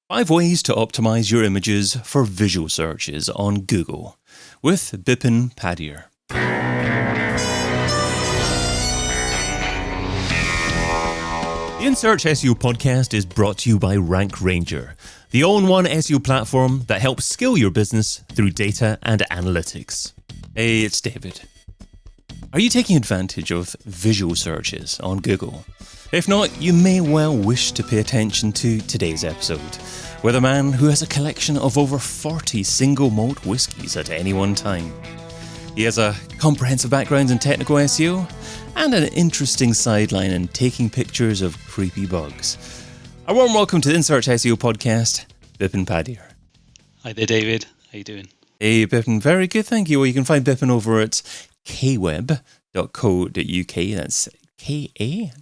5 ways to optimize your images for visual searches on Google with Bipin Padhiar. The In Search SEO podcast is brought to you by Rank Ranger, the all-in-one SEO platform that helps scale your business through data and analytics. Hey, it's David. Are you taking advantage of visual searches on Google? If not, you may well wish to pay attention to today's episode with a man who has a collection of over 40 single malt whiskies at any one time. He has a comprehensive background in technical SEO and an interesting sideline in taking pictures of creepy bugs. A warm welcome to the In Search SEO podcast, Bipin Padhiar. Hi there, David. How you doing? Hey, Bipin. Very good, thank you. Well, you can find Bipin over at kweb.co.uk. That's KAWEB.co.uk.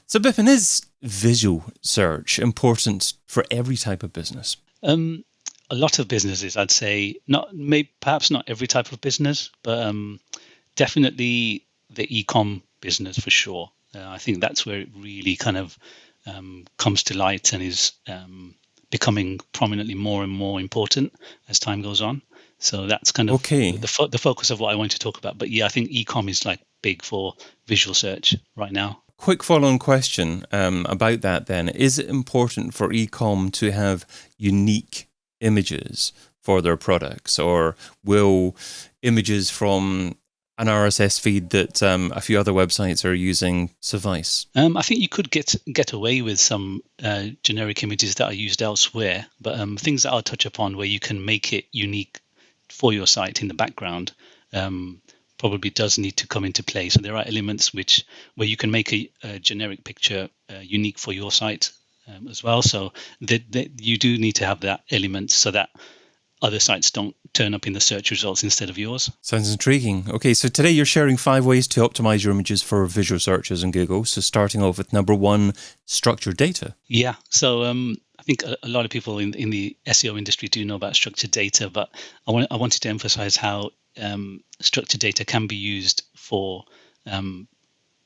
So, Bipin, is visual search important for every type of business? A lot of businesses, I'd say, perhaps not every type of business, but definitely the e-com business for sure. I think that's where it really kind of comes to light and is becoming prominently more and more important as time goes on. So that's kind of the focus of what I want to talk about. But yeah, I think e-com is like big for visual search right now. Quick follow-on question about that then. Is it important for e-com to have unique images for their products, or will images from an RSS feed that a few other websites are using suffice? I think you could get away with some generic images that are used elsewhere, but things that I'll touch upon where you can make it unique for your site in the background probably does need to come into play. So there are elements where you can make a generic picture unique for your site as well. So you do need to have that element so that other sites don't turn up in the search results instead of yours. Sounds intriguing. Okay, so today you're sharing 5 ways to optimize your images for visual searches in Google. So starting off with number 1, structured data. Yeah, so I think a lot of people in the SEO industry do know about structured data, but I wanted to emphasize how structured data can be used for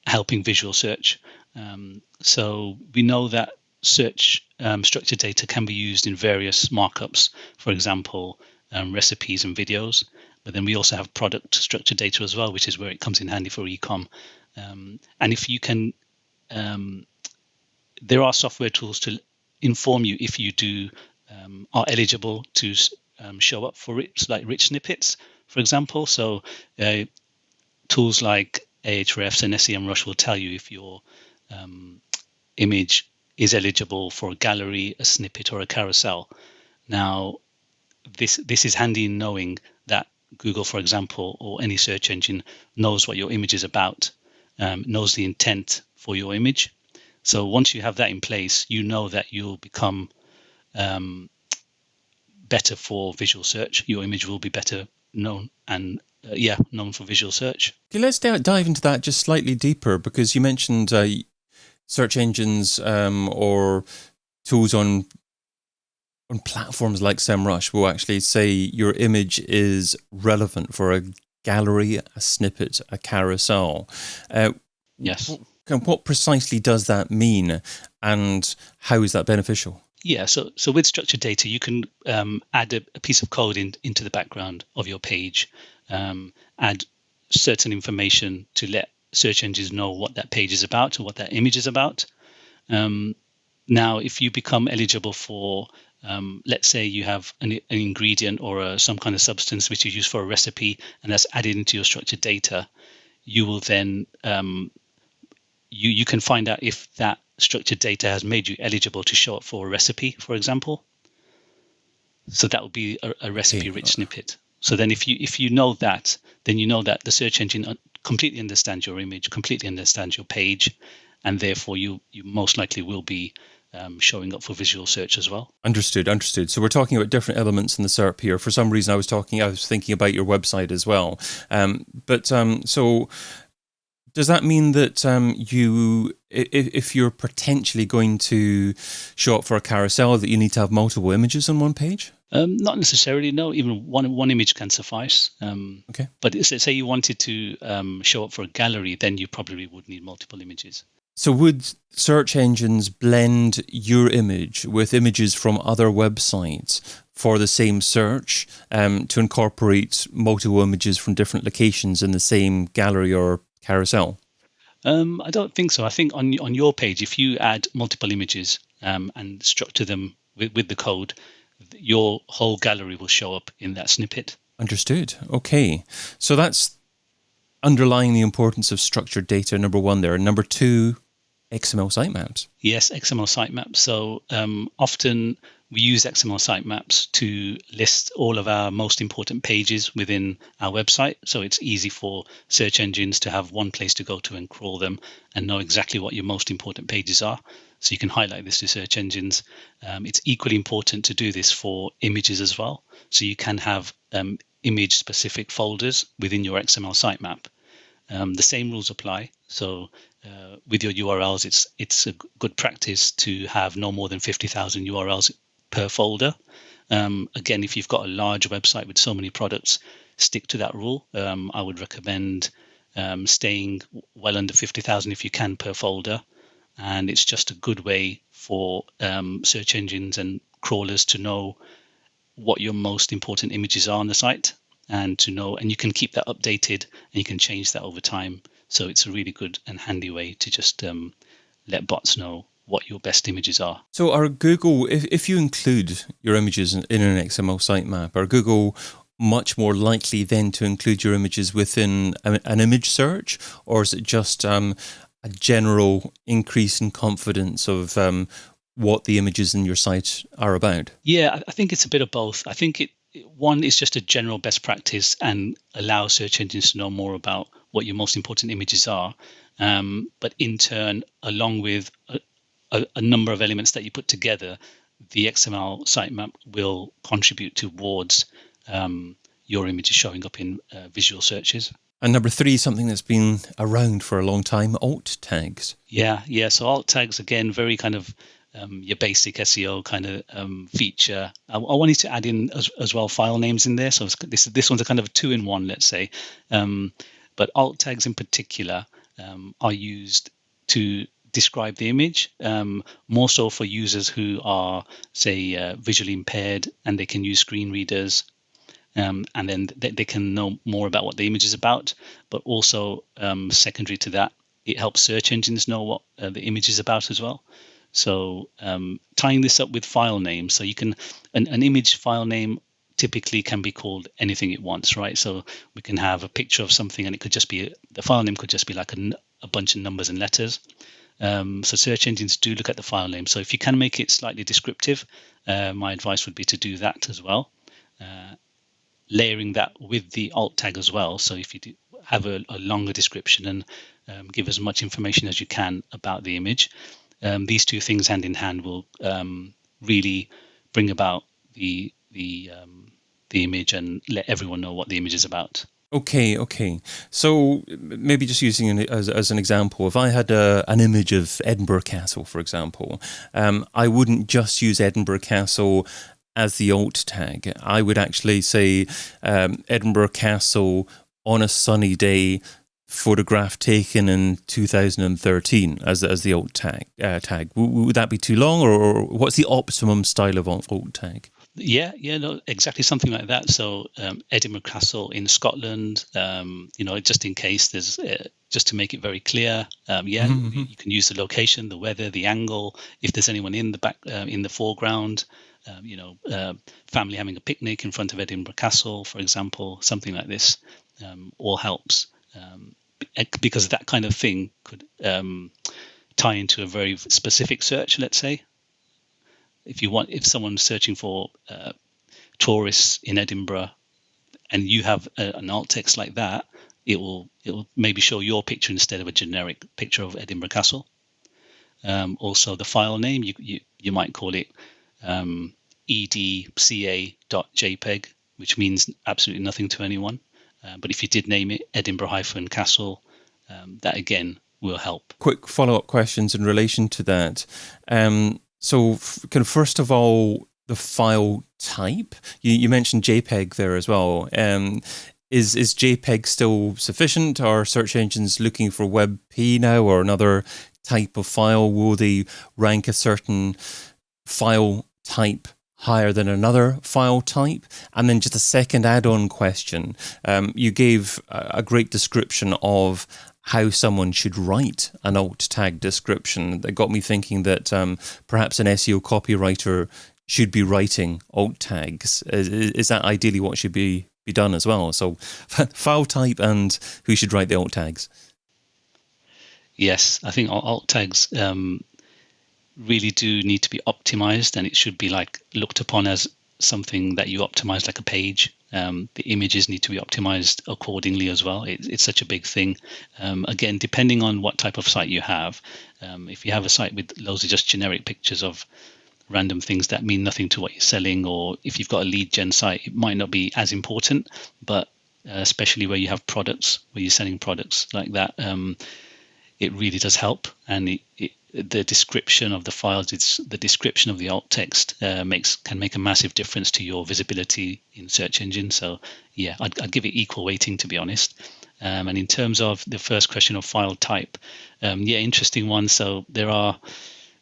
helping visual search. So we know that search structured data can be used in various markups, for example, recipes and videos. But then we also have product structured data as well, which is where it comes in handy for e-com. And if you can, there are software tools to inform you if you are eligible to show up for rich snippets, for example. So tools like Ahrefs and SEMrush will tell you if your image is eligible for a gallery, a snippet, or a carousel. Now, this is handy in knowing that Google, for example, or any search engine knows what your image is about, knows the intent for your image. So once you have that in place, you know that you'll become better for visual search. Your image will be better known and known for visual search. Okay, let's dive into that just slightly deeper, because you mentioned search engines or tools on platforms like SEMrush will actually say your image is relevant for a gallery, a snippet, a carousel. Yes. What precisely does that mean, and how is that beneficial? Yeah, so with structured data, you can add a piece of code into the background of your page, add certain information to let search engines know what that page is about or what that image is about. Now, if you become eligible for, let's say you have an ingredient or some kind of substance which you use for a recipe, and that's added into your structured data, you will then you can find out if that structured data has made you eligible to show up for a recipe, for example. So that would be a recipe-rich snippet. So then if you know that, then you know that the search engine completely understands your image, completely understands your page, and therefore you most likely will be showing up for visual search as well. Understood. So we're talking about different elements in the SERP here. For some reason, I was thinking about your website as well. So does that mean that if you're potentially going to show up for a carousel, that you need to have multiple images on one page? Not necessarily, no. Even one image can suffice. Okay. But say you wanted to show up for a gallery, then you probably would need multiple images. So would search engines blend your image with images from other websites for the same search to incorporate multiple images from different locations in the same gallery or carousel? I don't think so. I think on your page, if you add multiple images and structure them with the code, your whole gallery will show up in that snippet. Understood. Okay. So that's underlying the importance of structured data, number one there. And number two, XML sitemaps. Yes, XML sitemaps. So often we use XML sitemaps to list all of our most important pages within our website. So it's easy for search engines to have one place to go to and crawl them and know exactly what your most important pages are. So you can highlight this to search engines. It's equally important to do this for images as well. So you can have image specific folders within your XML sitemap. The same rules apply. So with your URLs, it's a good practice to have no more than 50,000 URLs per folder. Again, if you've got a large website with so many products, stick to that rule. I would recommend staying well under 50,000 if you can per folder. And it's just a good way for search engines and crawlers to know what your most important images are on the site, and to know, and you can keep that updated and you can change that over time. So it's a really good and handy way to just let bots know what your best images are. So are Google, if you include your images in an XML sitemap, are Google much more likely then to include your images within an image search, or is it just a general increase in confidence of what the images in your site are about? Yeah, I think it's a bit of both. I think one is just a general best practice and allow search engines to know more about what your most important images are. But in turn, along with a number of elements that you put together, the XML sitemap will contribute towards your images showing up in visual searches. And number three, something that's been around for a long time, alt tags. Yeah. So alt tags, again, very kind of your basic SEO kind of feature. I wanted to add in as well file names in there. So this one's a kind of a two-in-one, let's say. But alt tags in particular are used to describe the image, more so for users who are, say, visually impaired and they can use screen readers. And then they can know more about what the image is about. But also secondary to that, it helps search engines know what the image is about as well. So tying this up with file names, so you can an image file name typically can be called anything it wants, right? So we can have a picture of something, and it could just be the file name could just be like a bunch of numbers and letters. So search engines do look at the file name. So if you can make it slightly descriptive, my advice would be to do that as well. Layering that with the alt tag as well. So if you do have a longer description and give as much information as you can about the image, these two things hand in hand will really bring about the image and let everyone know what the image is about. Okay. So maybe just using it as an example, if I had an image of Edinburgh Castle, for example, I wouldn't just use Edinburgh Castle as the alt tag. I would actually say Edinburgh Castle on a sunny day, photograph taken in 2013 as the alt tag. Would that be too long, or what's the optimum style of alt tag? Yeah, no, exactly something like that. So Edinburgh Castle in Scotland, just in case there's, just to make it very clear, you can use the location, the weather, the angle, if there's anyone in the back, in the foreground, family having a picnic in front of Edinburgh Castle, for example, something like this, all helps. Because that kind of thing could tie into a very specific search, let's say. If someone's searching for tourists in Edinburgh and you have an alt text like that, it will maybe show your picture instead of a generic picture of Edinburgh Castle. Also, the file name, you might call it edca.jpg, which means absolutely nothing to anyone. But if you did name it Edinburgh-Castle, that again will help. Quick follow-up questions in relation to that. So kind of first of all, the file type, you mentioned JPEG there as well. Is JPEG still sufficient? Are search engines looking for WebP now or another type of file? Will they rank a certain file type higher than another file type? And then just a second add-on question. You gave a great description of how someone should write an alt tag description. That got me thinking that perhaps an SEO copywriter should be writing alt tags. Is that ideally what should be done as well? So file type and who should write the alt tags? Yes, I think alt tags really do need to be optimized, and it should be like looked upon as something that you optimize like a page. The images need to be optimized accordingly as well. It's such a big thing. Again, depending on what type of site you have, if you have a site with loads of just generic pictures of random things that mean nothing to what you're selling, or if you've got a lead gen site, it might not be as important. But especially where you have products, where you're selling products like that, it really does help. And the description of the files, it's the description of the alt text can make a massive difference to your visibility in search engine. So yeah, I'd give it equal weighting, to be honest. And in terms of the first question of file type, interesting one. So there are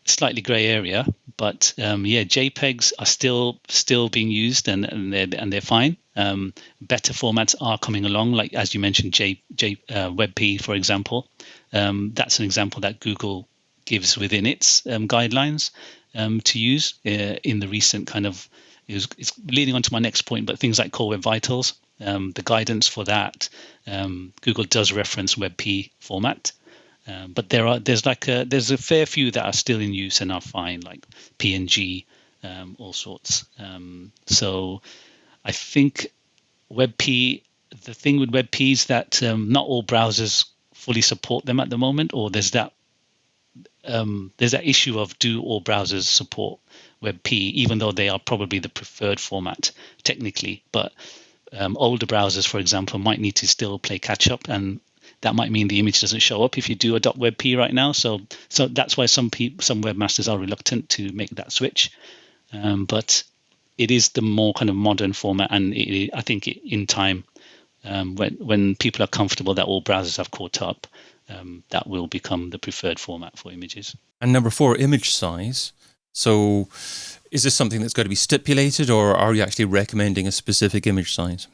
slightly gray area, but JPEGs are still being used, and they're fine. Better formats are coming along, like as you mentioned, WebP, for example. That's an example that Google gives within its guidelines to use in the recent kind of. It's leading on to my next point, but things like Core Web Vitals, the guidance for that, Google does reference WebP format. But there's a fair few that are still in use and are fine, like PNG, all sorts. So I think WebP, the thing with WebP is that not all browsers fully support them at the moment, or there's that issue of, do all browsers support WebP, even though they are probably the preferred format technically. But older browsers, for example, might need to still play catch up, and that might mean the image doesn't show up if you do adopt WebP right now. So that's why some webmasters are reluctant to make that switch. But it is the more kind of modern format, and I think in time, when people are comfortable that all browsers have caught up, that will become the preferred format for images. And number 4, image size. So is this something that's got to be stipulated, or are you actually recommending a specific image size?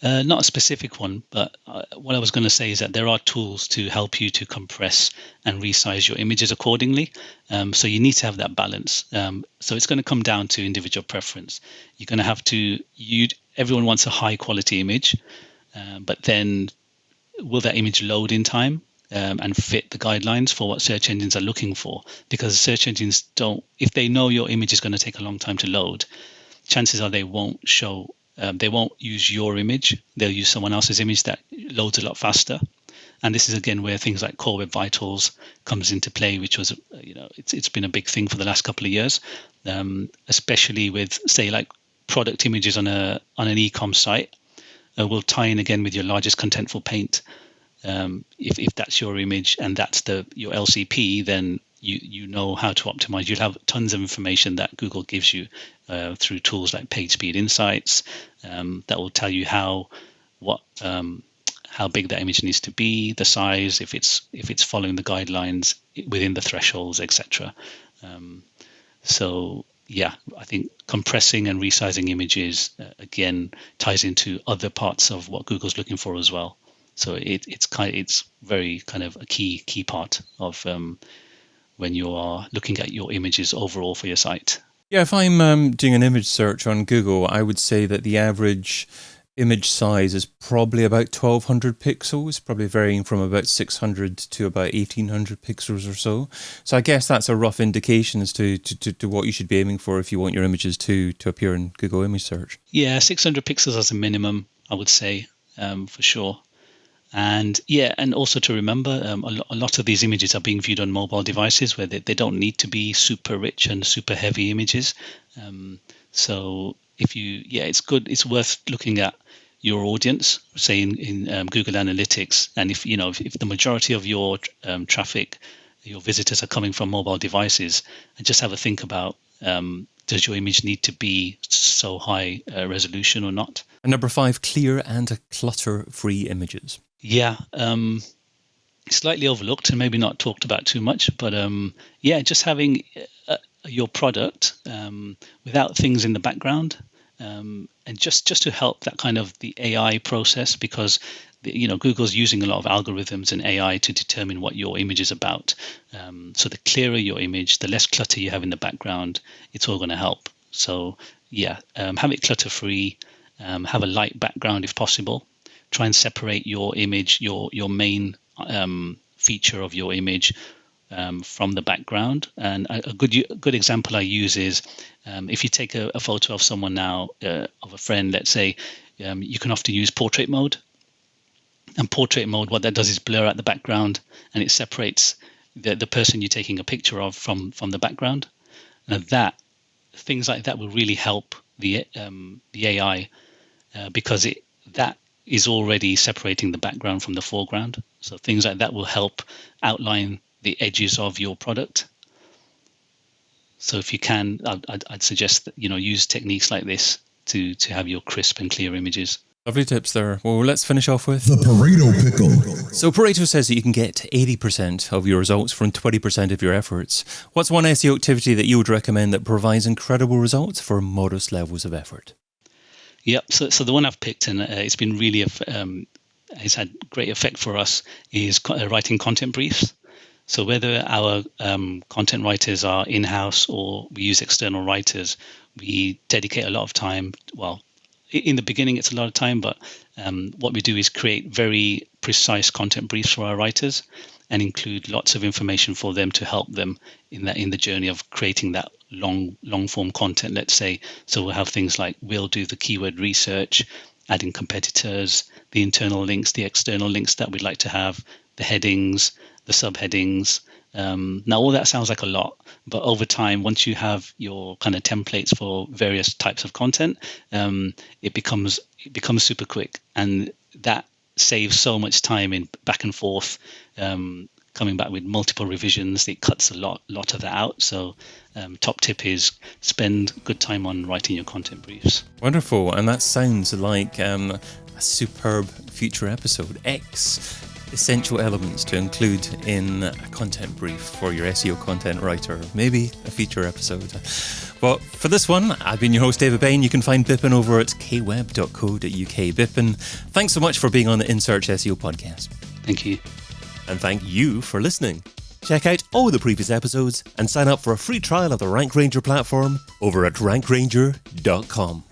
Not a specific one, but what I was going to say is that there are tools to help you to compress and resize your images accordingly. So you need to have that balance. So it's going to come down to individual preference. You're going to have to, everyone wants a high quality image, but then will that image load in time and fit the guidelines for what search engines are looking for? Because search engines don't, if they know your image is going to take a long time to load, chances are they won't show. They won't use your image. They'll use someone else's image that loads a lot faster. And this is again where things like Core Web Vitals comes into play, which was, it's been a big thing for the last couple of years, especially with, say, like product images on an e-com site. Will tie in again with your largest contentful paint. If that's your image and that's your LCP, then you know how to optimize. You'll have tons of information that Google gives you through tools like PageSpeed Insights that will tell you how big that image needs to be, the size, if it's following the guidelines within the thresholds, etc. So yeah, I think compressing and resizing images again ties into other parts of what Google's looking for as well. So it's very kind of a key part of when you are looking at your images overall for your site. Yeah, if I'm doing an image search on Google, I would say that the average image size is probably about 1200 pixels, probably varying from about 600 to about 1800 pixels or so. So I guess that's a rough indication as to what you should be aiming for if you want your images to appear in Google image search. Yeah, 600 pixels as a minimum, I would say, for sure. And yeah, and also to remember, a lot of these images are being viewed on mobile devices where they don't need to be super rich and super heavy images. So it's worth looking at your audience, say in Google Analytics, and if the majority of your traffic, your visitors are coming from mobile devices, and just have a think about, does your image need to be so high resolution or not? And number 5, clear and clutter-free images. Yeah, slightly overlooked and maybe not talked about too much, but just having your product without things in the background, and just to help that kind of the AI process, because Google's using a lot of algorithms and AI to determine what your image is about. So the clearer your image, the less clutter you have in the background, it's all going to help. So have it clutter free, have a light background if possible. Try and separate your image, your main feature of your image from the background. And a good example I use is if you take a photo of someone now, of a friend, let's say, you can often use portrait mode. And portrait mode, what that does is blur out the background, and it separates the person you're taking a picture of from the background. And things like that will really help the AI because that is already separating the background from the foreground. So things like that will help outline the edges of your product. So if you can, I'd suggest that use techniques like this to have your crisp and clear images. Lovely tips there. Well, let's finish off with the Pareto pickle. So Pareto says that you can get 80% of your results from 20% of your efforts. What's one SEO activity that you would recommend that provides incredible results for modest levels of effort? Yep. So the one I've picked, and it's been really it's had great effect for us, is writing content briefs. So whether our content writers are in-house or we use external writers, we dedicate a lot of time. Well, in the beginning, it's a lot of time, but what we do is create very precise content briefs for our writers and include lots of information for them to help them in the journey of creating that long form content, let's say. So we'll have things like, we'll do the keyword research, adding competitors, the internal links, the external links that we'd like to have, the headings, the subheadings. Now, all that sounds like a lot, but over time, once you have your kind of templates for various types of content, it becomes super quick, and that saves so much time in back and forth, coming back with multiple revisions. It cuts a lot of that out. So top tip is spend good time on writing your content briefs. Wonderful. And that sounds like a superb future episode. Essential elements to include in a content brief for your SEO content writer, maybe a feature episode. Well, for this one, I've been your host, David Bain. You can find Bipin over at kweb.co.uk. Bipin, thanks so much for being on the In Search SEO podcast. Thank you. And thank you for listening. Check out all the previous episodes and sign up for a free trial of the Rank Ranger platform over at rankranger.com.